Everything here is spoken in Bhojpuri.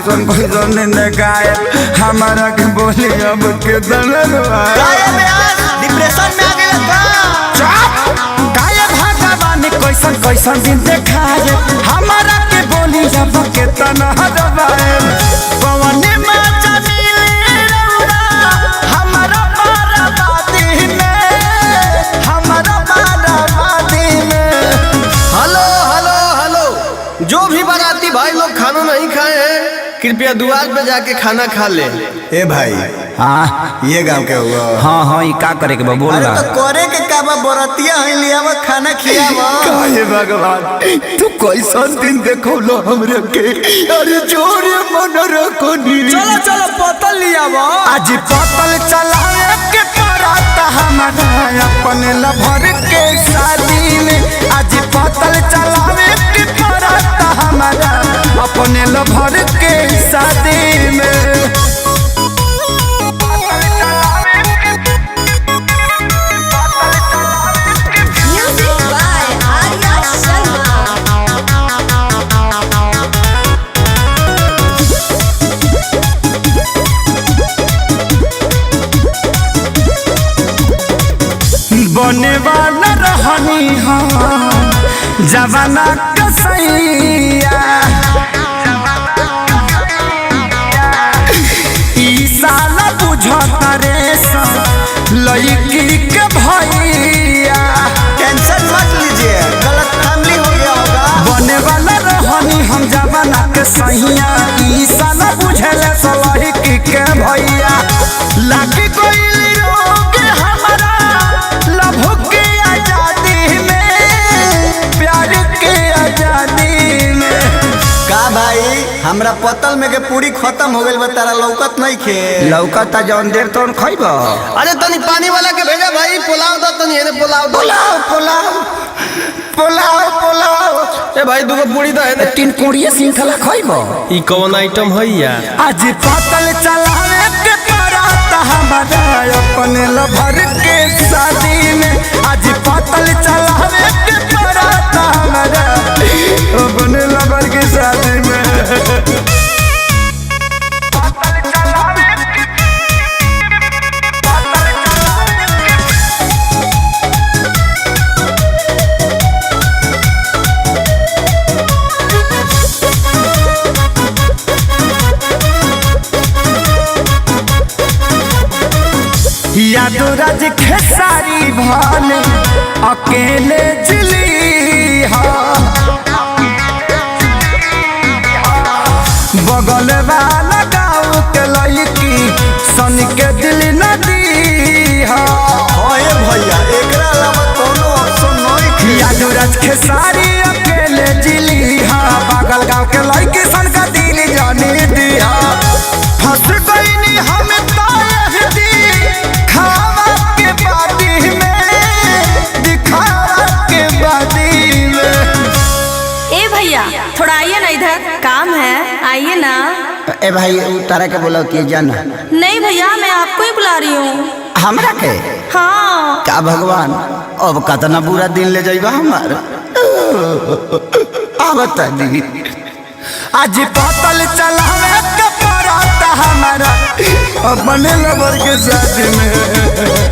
कैसन कैसन ने गाय हमारा के बोली अब के डिप्रेशन में आ गया गाय भगवान कैसन कैसन दिन देखाए हमारा के बोली अब के तना दबाए पवन माचा मिले रौरा हमारा बाराबादी में हमारा बाराबादी में। हेलो हेलो हेलो, जो भी बाराती भाई लोग खाना नहीं खाए हैं कृपया द्वार पे जाके खाना खा ले। ए भाई हाँ ये गांव के हुआ। हाँ हाँ ये का करे के बा बोल अरे तो करे के का बा बरतिया है लियावा खाना खियावा। काहे भगवान तू कैसन दिन देखो लो हमरे के अरे जोरे मन रखो नी चलो चलो बोतल लियावा। आज बोतल चलाए के पराता हमारा अपने लभर के शादी में आज बोतल चलावे के पराता हमारा अपने लभर के शादी में। बने वाला रहनी हाँ जवाना कसैया ई साला बुझता रे लड़की के भैया। टेंशन मत लीजिए, गलत फैमिली हो गया होगा। बने वाला रहनी हम जवाना के सैया ई साला बुझले लड़की के भैया लागी कोई हमारा लभ के आजादी में प्यार के आजादी में। का भाई हमरा पतल में के पूरी खत्म हो गइल बा तारा लौकत नहीं खे। लौकता जौन देर तौन खइब। अरे तनी पानी वाला के भेजा भाई, पुलाव दो तनी एने पुलाव दो। पुलाव पुलाव पुलाव पुलाव ए भाई दूगो पूरी दो एने। 3 कोड़िए सिंखला खइब। ई कौन आइटम है यार? आज पतल चलावे के पराता हमारा अपने लभर के शादी में आज पतल चलावे के पराता हमारा अपने लभर के शादी में। यादो राज खेसारी भान अकेले जिली बगल वाला गाँव के लड़की सन के दिल नदी ओए भैया एकरा अलावा कोनो ऑप्शन नहीं खे। यादो राज खेसारी अकेले जिली बगल गाँव के लड़की सन का दिल जाने दिया फंस गई हम थोड़ा आइए ना इधर, काम है, आइए ना। ए भाई तारा के बोला कि जाना नहीं भैया मैं आपको ही बुला रही हूँ। हमरा के? हाँ का भगवान अब कतना बुरा दिन ले जाइबा हमार बता दी। आज पतल चलावे के पराता हमारा अपने लबर के साथ में।